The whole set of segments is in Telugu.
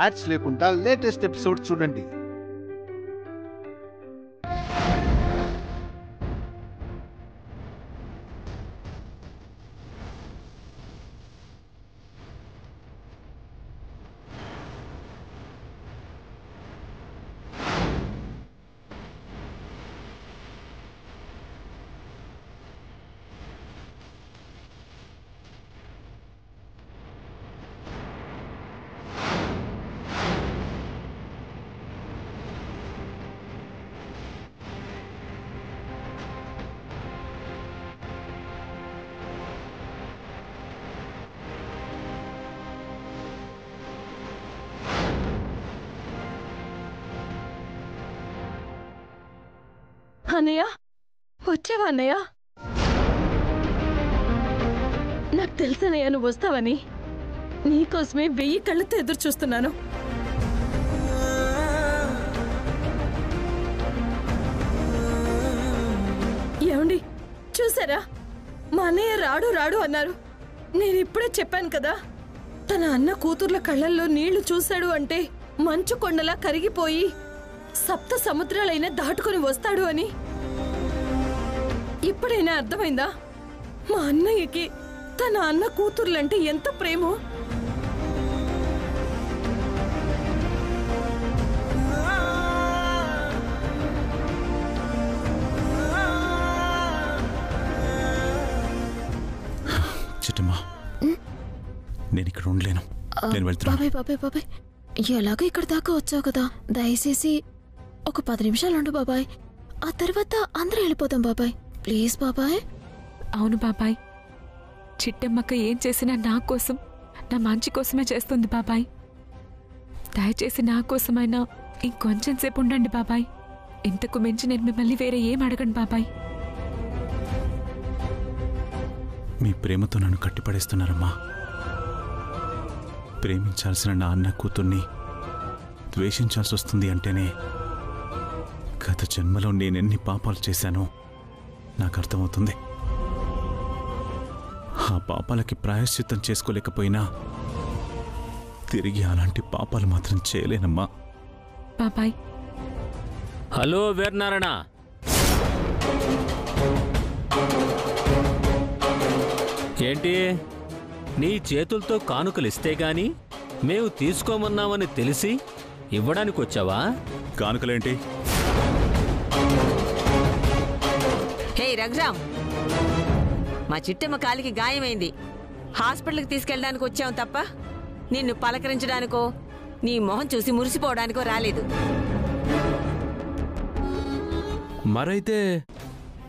యాడ్స్ లేకుండా లేటెస్ట్ ఎపిసోడ్ చూడండి. అన్నయ్య, వచ్చావా అన్నయ్య? నాకు తెలుసన్నయ్య నువ్వు వస్తావని. నీకోసమే 1000 కళ్ళతో ఎదురు చూస్తున్నాను. ఏమండి, చూసారా? మా అన్నయ్య రాడు రాడు అన్నారు. నేను ఇప్పుడే చెప్పాను కదా, తన అన్న కూతుర్ల కళ్ళల్లో నీళ్లు చూశాడు అంటే మంచు కొండలా కరిగిపోయి 7 సముద్రాలైనా దాటుకొని వస్తాడు అని. ఇప్పుడైనా అర్థమైందా మా అన్నయ్యకి తన అన్న కూతుర్లంటే ఎంత ప్రేమో? చిట్టమ్మా, నేను ఇక్కడ ఉండలేను. నేను వెళ్తున్నాను. బాబాయ్ ఎలాగో ఇక్కడ దాకా వచ్చావు కదా, దయచేసి ఒక 10 నిమిషాలు ఉండు బాబాయ్. ఆ తర్వాత అందరూ వెళ్ళిపోతాం బాబాయ్. ప్లీజ్ బాబాయ్. అవును బాబాయ్, చిట్టమ్మక్క ఏం చేసినా నా కోసం, నా మంచి కోసమే చేస్తుంది బాబాయ్. దయచేసి నా కోసమైనా ఇంకొంచెం సేపు ఉండండి బాబాయ్. ఇంతకు మించి నేను మిమ్మల్ని వేరే ఏం అడగండి బాబాయ్. మీ ప్రేమతో నన్ను కట్టిపడేస్తున్నారమ్మా. ప్రేమించాల్సిన నా అన్న కూతుర్ని ద్వేషించాల్సి వస్తుంది అంటేనే గత జన్మలో నేనెన్ని పాపాలు చేశానో నాకు అర్థమవుతుంది. ఆ పాపాలకి ప్రాయశ్చిత్తం చేసుకోలేకపోయినా తిరిగి అలాంటి పాపాలు మాత్రం చేయలేనమ్మా. బాబాయ్. హలో వీరనారాయణ, ఏంటి నీ చేతులతో కానుకలిస్తే గాని మేము తీసుకోమన్నామని తెలిసి ఇవ్వడానికి వచ్చావా? కానుకలేంటి? హే రఘురామ్, మా చిట్టమ్మ కాలికి గాయమైంది. హాస్పిటల్కి తీసుకెళ్ళడానికి వచ్చాం తప్ప నిన్ను పలకరించడానికో నీ మొహం చూసి మురిసిపోవడానికో రాలేదు. మరైతే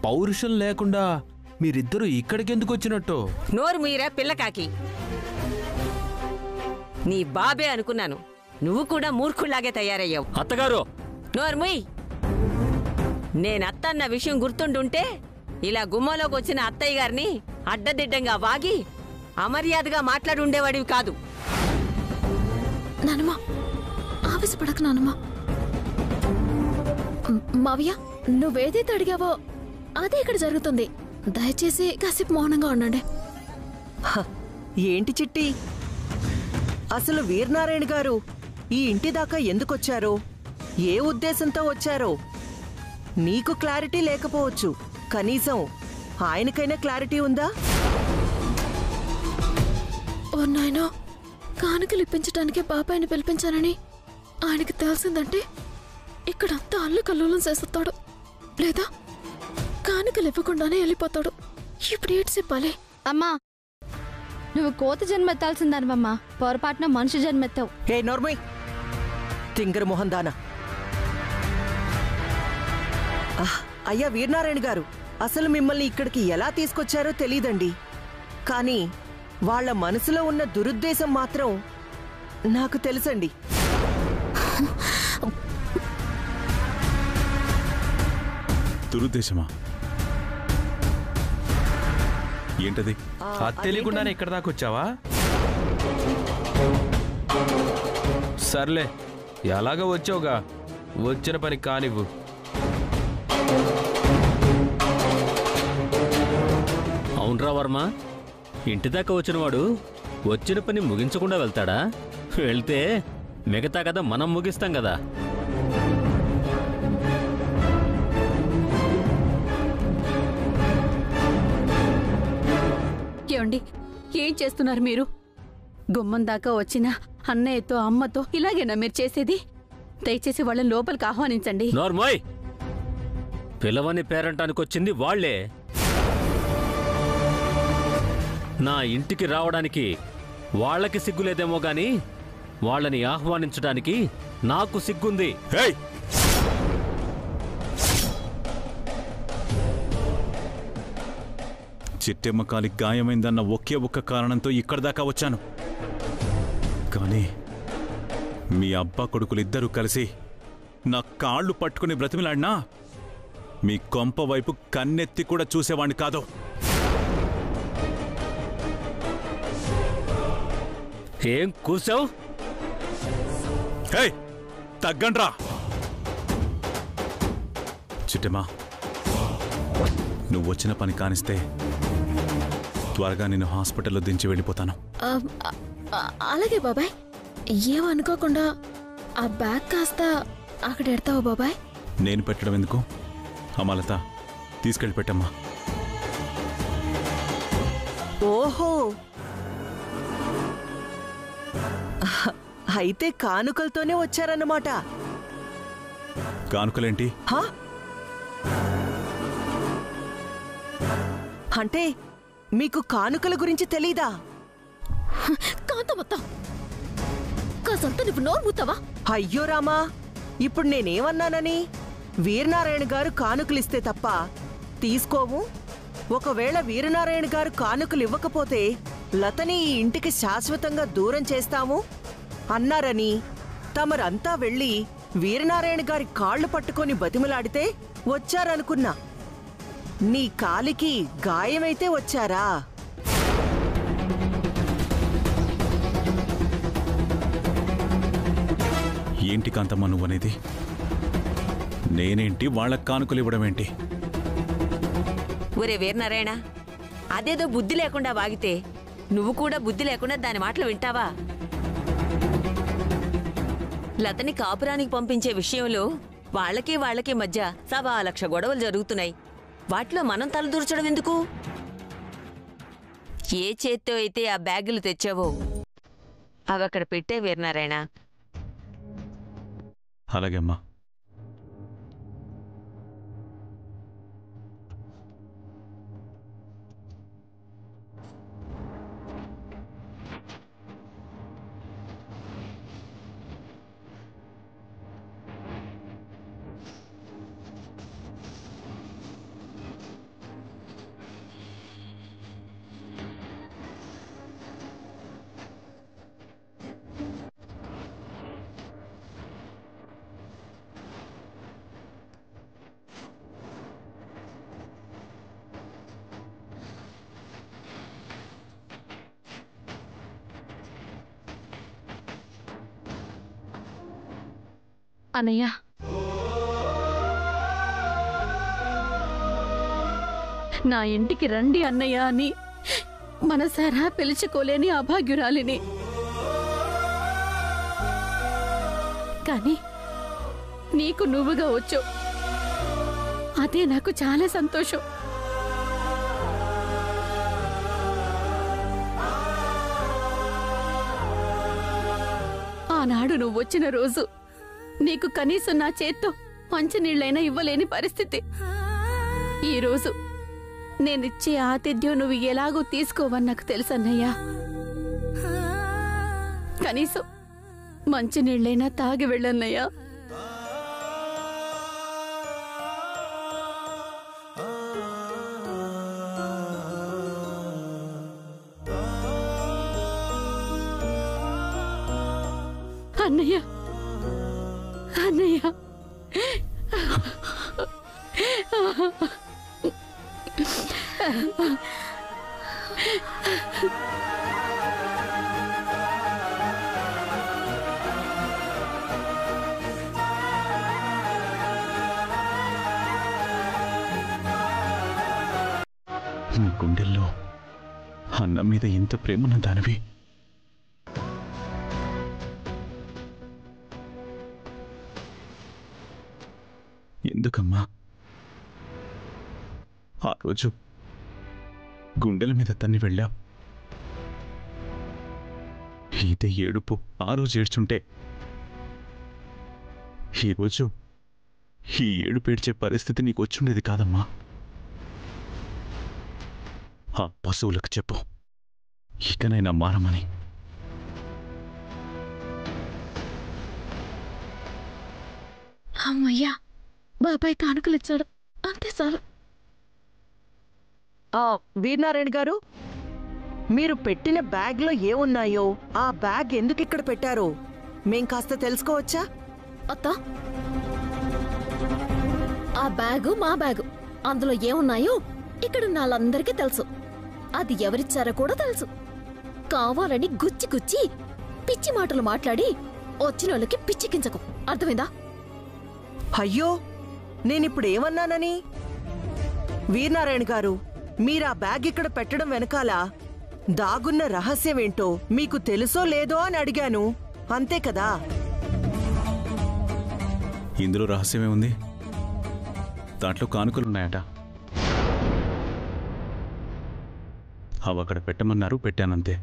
పౌరుషం లేకుండా మీరిద్దరూ ఇక్కడికెందుకు వచ్చినట్టు? నోరు మీరా పిల్లకాకి. నీ బాబే అనుకున్నాను, నువ్వు కూడా మూర్ఖుల్లాగే తయారయ్యావు. అత్తగారు నోరు ముయ్. నేనత్త అన్న విషయం గుర్తుండుంటే ఇలా గుమ్మలోకి వచ్చిన అత్తయ్య గారిని అడ్డదిడ్డంగా వాగి అమర్యాదగా మాట్లాడుండేవాడివి కాదు. నానమ్మా, ఆవేశపడక నానమ్మా. మావయ్య, నువ్వేదైతే అడిగావో అదే ఇక్కడ జరుగుతుంది. దయచేసి కాసేపు మౌనంగా ఉండండి. ఏంటి చిట్టి, అసలు వీరనారాయణ గారు ఈ ఇంటి దాకా ఎందుకొచ్చారో, ఏ ఉద్దేశంతో వచ్చారో నీకు క్లారిటీ లేకపోవచ్చు, కనీసం ఆయనకైనా క్లారిటీ ఉందా? ఓ నాయనో, కానుకలు ఇప్పించడానికే బాబాయిని పిలిపించానని ఆయనకి తెలిసిందంటే ఇక్కడంతా అల్లు కల్లోలం చేస్తాడు, లేదా కానుకలు ఇవ్వకుండానే వెళ్ళిపోతాడు. ఇప్పుడు ఏటి చెప్పాలి? అమ్మా, నువ్వు కోతి జన్మెత్తాల్సిందానమ్మా, పొరపాటున మనిషి జన్మెత్తావు. హే నోర్మయ్, తింగర మొహం దానా. అయ్యా వీరనారాయణ గారు, అసలు మిమ్మల్ని ఇక్కడికి ఎలా తీసుకొచ్చారో తెలీదండి. కానీ వాళ్ల మనసులో ఉన్న దురుద్దేశం మాత్రం నాకు తెలుసండి. దురుద్దేశమా? ఏంటది? అది తెలియకుండానే ఇక్కడ దాకా వచ్చావా? సర్లే, ఎలాగో వచ్చావుగా, వచ్చిన పని కానివ్వు. అవునరా వర్మ, ఇంటి దాకా వచ్చినవాడు వచ్చిన పని ముగించకుండా వెళ్తాడా? వెళ్తే మిగతా కథ మనం ముగిస్తాం కదా. ఏమండి, ఏం చేస్తున్నారు మీరు? గుమ్మం దాకా వచ్చిన అన్నయ్యతో అమ్మతో ఇలాగేనా మీరు చేసేది? దయచేసి వాళ్ళని లోపలికి ఆహ్వానించండి. నోర్మోయ్, పిలవని పేరంటానికి వచ్చింది వాళ్లే. నా ఇంటికి రావడానికి వాళ్ళకి సిగ్గులేదేమో గాని వాళ్ళని ఆహ్వానించడానికి నాకు సిగ్గుంది. చిట్టెమ్మ కాలికి గాయమైందన్న ఒకే ఒక్క కారణంతో ఇక్కడి దాకా వచ్చాను. కానీ మీ అబ్బా కొడుకులిద్దరూ కలిసి నా కాళ్ళు పట్టుకుని బ్రతిమిలాడినా మీ కొంప వైపు కన్నెత్తి కూడా చూసేవాణ్ణి కాదు. ఏం కూసావు? తగ్గండ్రా. చిట్టెమ్మా, నువ్వు వచ్చిన పని కానిస్తే త్వరగా నేను హాస్పిటల్లో దించి వెళ్ళిపోతాను. అలాగే బాబాయ్. ఏమనుకోకుండా ఆ బ్యాగ్ కాస్త అక్కడ ఎడతావా బాబాయ్? నేను పెట్టడం ఎందుకు? అమలత, తీసుకెళ్ళి పెట్టమ్మా. ఓహో, అయితే కానుకలతోనే వచ్చారన్నమాట. కానుకలేంటి? అంటే మీకు కానుకల గురించి తెలీదా? కాంతమొత్తం కాసంత నువ్వు నోరు మూతావా? అయ్యో రామా, ఇప్పుడు నేనేమన్నానని? వీరనారాయణ గారు కానుకలిస్తే తప్ప తీసుకోము. ఒకవేళ వీరనారాయణ గారు కానుకలు ఇవ్వకపోతే లతని ఈ ఇంటికి శాశ్వతంగా దూరం చేస్తాము అన్నారని తమరంతా వెళ్ళి వీరనారాయణ గారి కాళ్లు పట్టుకొని బతిమలాడితే వచ్చారనుకున్నా. నీ కాలికి గాయమైతే వచ్చారా? ఏంటి కాంతమ్మ నువ్వనేది? నేనేంటి వాళ్ళకి కానుకలు ఇవ్వడమేంటి? ఒరే వీరనారాయణ, అదేదో బుద్ధి లేకుండా వాగితే నువ్వు కూడా బుద్ధి లేకుండా దాని మాటలు వింటావా? లతని కాపురానికి పంపించే విషయంలో వాళ్ళకి మధ్య 1,00,000 గొడవలు జరుగుతున్నాయి. వాటిలో మనం తలదూర్చడం ఎందుకు? ఏ చేత్తో అయితే ఆ బ్యాగులు తెచ్చావో అవక్కడ పెట్టే వీరనారాయణ. అలాగే అమ్మా. అన్నయ్య, నా ఇంటికి రండి అన్నయ్య అని మనసారా పిలుచుకోలేని అభాగ్యురాలిని. కానీ నీకు నువ్వుగా వచ్చావు, అదే నాకు చాలా సంతోషం. ఆనాడు నువ్వు వచ్చిన రోజు నీకు కనీసం నా చేత్తో మంచినీళ్ళైనా ఇవ్వలేని పరిస్థితి. ఈరోజు నేనిచ్చే ఆతిథ్యం నువ్వు ఎలాగో తీసుకోవని నాకు తెలుసన్నయ్యా. కనీసం మంచినీళ్ళైనా తాగి వెళ్ళన్నయ్యా. అన్నయ్య, అన్నయ్య, నీ గుండెల్లో అన్నం మీద ఇంత ప్రేమన్న దానివి ఎందుకమ్మా ఆ రోజు గుండెల మీద తన్ని వెళ్ళావు? ఇదే ఏడుపు ఆ రోజు ఏడ్చుంటే ఈరోజు ఈ ఏడుపు ఏడ్చే పరిస్థితి నీకు వచ్చుండేది కాదమ్మా. ఆ పశువులకు చెప్పు ఇకనైనా మారమని. అమ్మయ్యా, బాబాయ్ కానుకలు ఇచ్చాడు, అంతే చాలు. వీరనారాయణ గారు, మీరు పెట్టిన బ్యాగ్లో ఏమున్నాయో, ఆ బ్యాగ్ ఎందుకు ఇక్కడ పెట్టారో మేం కాస్త తెలుసుకోవచ్చా? అత్తా, ఆ బ్యాగు మా బ్యాగు. అందులో ఏమున్నాయో ఇక్కడ వాళ్ళందరికీ తెలుసు. అది ఎవరిచ్చారో కూడా తెలుసు. కావాలని గుచ్చి గుచ్చి పిచ్చి మాటలు మాట్లాడి వచ్చిన వాళ్ళకి పిచ్చికించకు, అర్థమైందా? అయ్యో, నేనిప్పుడు ఏమన్నానని? వీరనారాయణ గారు, మీరా బ్యాగ్ ఇక్కడ పెట్టడం వెనకాల దాగున్న రహస్యమేంటో మీకు తెలుసో లేదో అని అడిగాను, అంతే కదా? ఇందులో రహస్యమే ఉంది. దాంట్లో కానుకలున్నాయట. అవి అక్కడ పెట్టమన్నారు, పెట్టానంతే.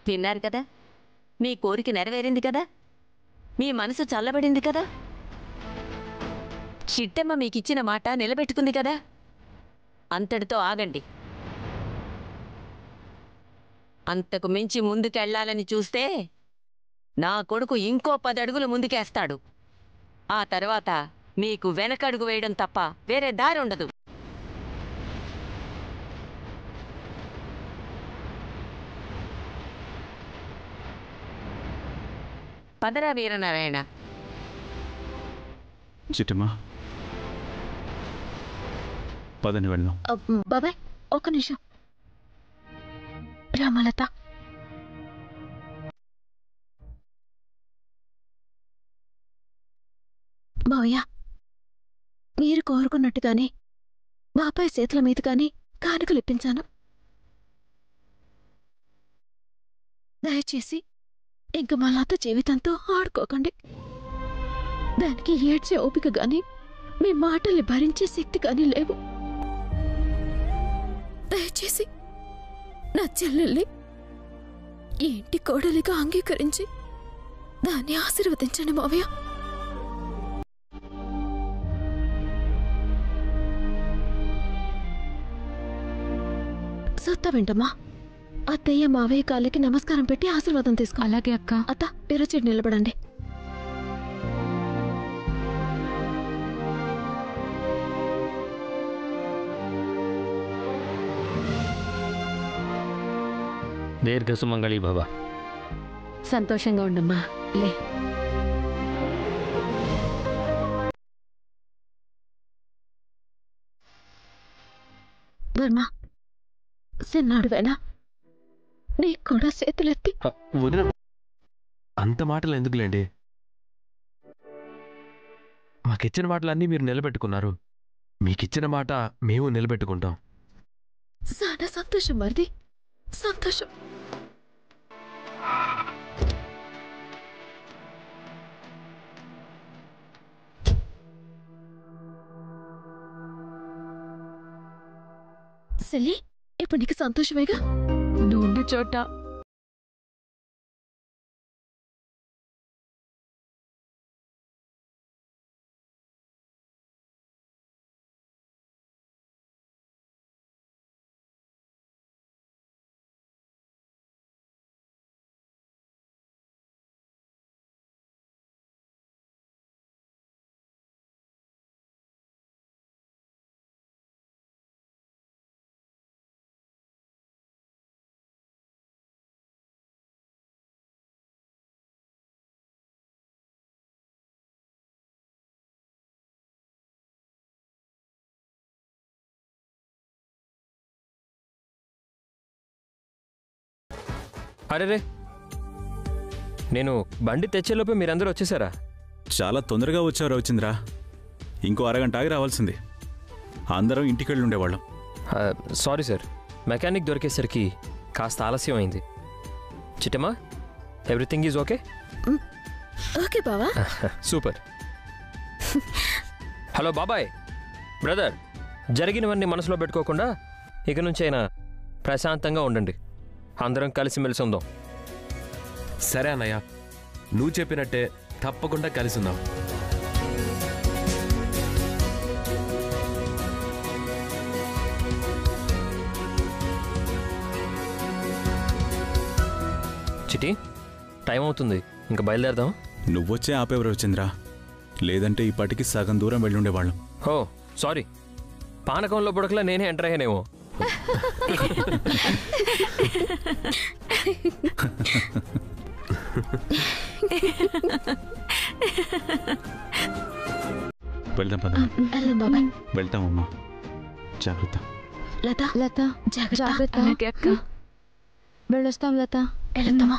విన్నారు కదా, మీ కోరిక నెరవేరింది కదా, మీ మనసు చల్లబడింది కదా, చిట్టమ్మ మీకిచ్చిన మాట నిలబెట్టుకుంది కదా. అంతటితో ఆగండి. అంతకు మించి ముందుకెళ్లాలని చూస్తే నా కొడుకు ఇంకో 10 అడుగులు ముందుకేస్తాడు. ఆ తర్వాత మీకు వెనకడుగు వేయడం తప్ప వేరే దారి ఉండదు. పదరా వీరనారాయణ. చిట్టమ్మా, పదని వెళ్దాం. బాబాయ్ ఒక్క నిమిషం. రామలత, మావయ్య, మీరు కోరుకున్నట్టుగానే బాబాయ్ చేతుల మీదుగానే కానుకలు ఇప్పించాను. దయచేసి ఇంక మా లత జీవితంతో ఆడుకోకండి. దానికి ఏడ్చే ఓపిక గాని మీ మాటల్ని భరించే శక్తి గాని లేవు. దయచేసి నా చెల్లెల్ని ఈ ఇంటి కోడలిగా అంగీకరించి దాన్ని ఆశీర్వదించండి మావయ్య. సత్తా వింటమ్మా. అత్తయ్య మావయ్య కాళ్ళకి నమస్కారం పెట్టి ఆశీర్వాదం తీసుకో. అలాగే అక్క. అత్త, ఎర్రచెట్టు నిలబడండి. దీర్ఘ సుమంగళి భవ. సంతోషంగా ఉండమ్మా. లే, ధర్మ, చిన్నాడు వేళ నీకు కూడా చేతులెత్తి. వదిన, అంత మాటలు ఎందుకులేండి? మాకిచ్చిన మాటలన్నీ మీరు నిలబెట్టుకున్నారు. మీకిచ్చిన మాట మేము నిలబెట్టుకుంటాం. చాలా సంతోషం మరిది, సంతోషం. సెల్లి, ఇప్పుడు నీకు సంతోషమేగా? నువ్వుండే చోట అరేరే, నేను బండి తెచ్చేలోపే మీరందరూ వచ్చేసారా? చాలా తొందరగా వచ్చావు రవిచంద్ర. ఇంకో అరగంట ఆగి రావాల్సింది. అందరం ఇంటికెళ్ళి ఉండేవాళ్ళం. సారీ సార్, మెకానిక్ దొరికేసరికి కాస్త ఆలస్యం అయింది. చిట్టమ్మా, ఎవ్రీథింగ్ ఈజ్ ఓకే? ఓకే బావా. సూపర్. హలో బాబాయ్, బ్రదర్, జరిగినవన్నీ మనసులో పెట్టుకోకుండా ఇక నుంచైనా ప్రశాంతంగా ఉండండి. అందరం కలిసిమెలిసి ఉందాం. సరే అన్నయ్య, నువ్వు చెప్పినట్టే తప్పకుండా కలిసి ఉందాం. చిటి, టైం అవుతుంది, ఇంకా బయలుదేరదాం. నువ్వొచ్చే ఆపేవరు చంద్ర, లేదంటే ఇప్పటికి సగం దూరం వెళ్ళుండేవాళ్ళం. ఓ సారీ, పానకంలో బుడకలా నేనే ఎంటర్ అయ్యానేమో. వెళ్దాం పద. వెళ్తామమ్మా, జాగ్రత్త. లత జాగ్రత్త. అక్క వెళ్ళొస్తాం లత. వెళ్తామా?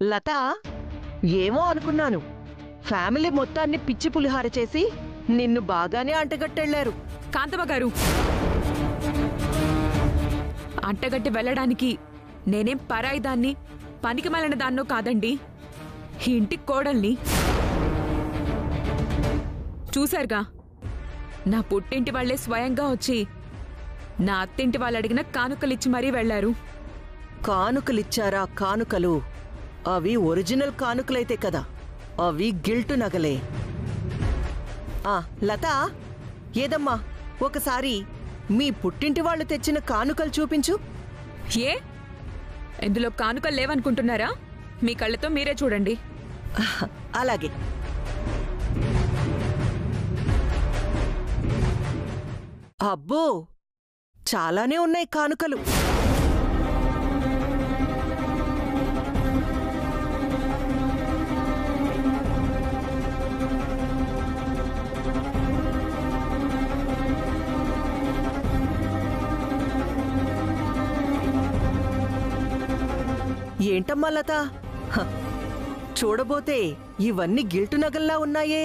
లత, ఏమో అనుకున్నాను. ఫ్యామిలీ మొత్తాన్ని పిచ్చి పులిహార చేసి నిన్ను బాగానే అంటగట్టెళ్లారు. కాంతమ్మ గారు, అంటగట్టి వెళ్ళడానికి నేనేం పరాయి దాన్ని, పనికి మాలిన దాన్నో కాదండి. ఇంటికి కోడల్ని. చూశారుగా, నా పుట్టింటి వాళ్లే స్వయంగా వచ్చి నా అత్తింటి వాళ్ళు అడిగిన కానుకలిచ్చి మరీ వెళ్లారు. కానుకలిచ్చారా? కానుకలు అవి ఒరిజినల్ కానుకలైతే కదా, అవి గిల్టు నగలే. లత, ఏదమ్మా, ఒకసారి మీ పుట్టింటి వాళ్ళు తెచ్చిన కానుకలు చూపించు. ఏ, ఇందులో కానుకలు లేవనుకుంటున్నారా? మీ కళ్ళతో మీరే చూడండి. అలాగే. అబ్బో, చాలానే ఉన్నాయి కానుకలు. ఏంటమ్మా లత, చూడబోతే ఇవన్నీ గిల్టు నగల్లా ఉన్నాయే.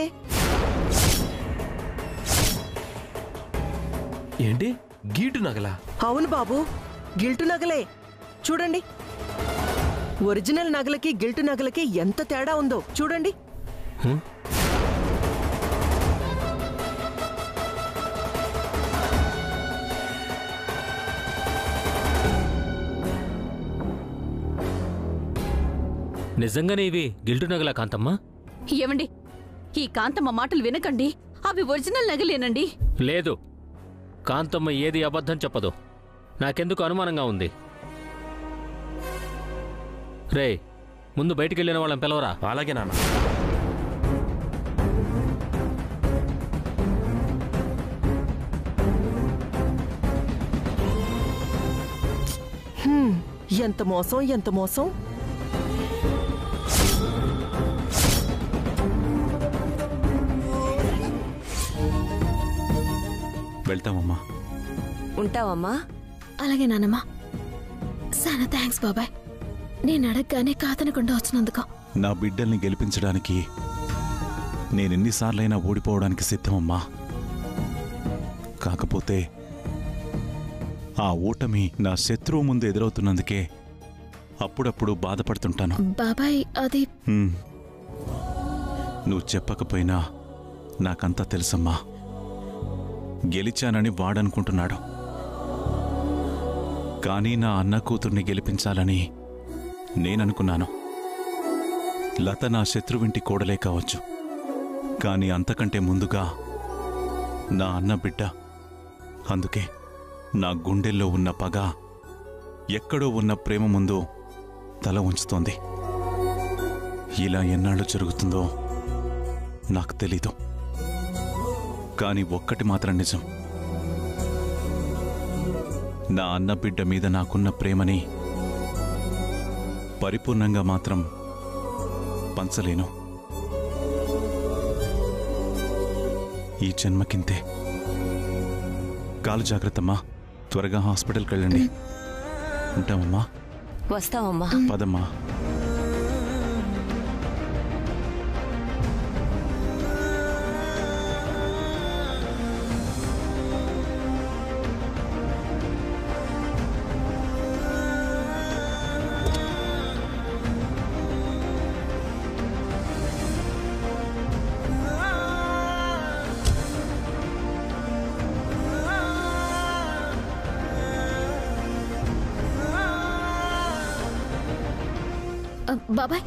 ఏంటి, గీటు నగలా? అవును బాబు, గిల్టు నగలే. చూడండి, ఒరిజినల్ నగలకి గిల్టు నగలకి ఎంత తేడా ఉందో చూడండి. నిజంగానే ఇవి గిల్టు నగలా కాంతమ్మ? ఏమండి, ఈ కాంతమ్మ మాటలు వినకండి. అవి ఒరిజినల్ నగలేనండి. లేదు, కాంతమ్మ ఏది అబద్ధం చెప్పదు. నాకెందుకు అనుమానంగా ఉంది. రే, ముందు బయటికెళ్ళిన వాళ్ళని పిలవరా. అలాగే నాన్న. ఎంత మోసం, ఎంత మోసం. వెళ్తామమ్మా. ఉంటావమ్మా? అలాగే నానమ్మా. చాలా థ్యాంక్స్ బాబాయ్, నేను అడగగానే కాదనకుండా వచ్చినందుకు. నా బిడ్డల్ని గెలిపించడానికి నేనెన్నిసార్లైనా ఓడిపోవడానికి సిద్ధమమ్మా. కాకపోతే ఆ ఓటమి నా శత్రువు ముందు ఎదురవుతున్నందుకే అప్పుడప్పుడు బాధపడుతుంటాను. బాబాయ్, అది నువ్వు చెప్పకపోయినా నాకంతా తెలుసమ్మా. గెలిచానని వాడనుకుంటున్నాడు, కానీ నా అన్న కూతుర్ని గెలిపించాలని నేననుకున్నాను. లత నా శత్రువింటి కోడలే కావచ్చు, కానీ అంతకంటే ముందుగా నా అన్న బిడ్డ. అందుకే నా గుండెల్లో ఉన్న పగ ఎక్కడో ఉన్న ప్రేమ ముందు తల ఉంచుతోంది. ఇలా ఎన్నాళ్ళు జరుగుతుందో నాకు తెలీదు, కానీ ఒక్కటి మాత్రం నిజం, నా అన్న బిడ్డ మీద నాకున్న ప్రేమని పరిపూర్ణంగా మాత్రం పంచలేను. ఈ జన్మకింతే. కాలు జాగ్రత్తమ్మా. త్వరగా హాస్పిటల్కి వెళ్ళండి. ఉంటామమ్మా. వస్తామమ్మా. పదమ్మా. బాబాయ్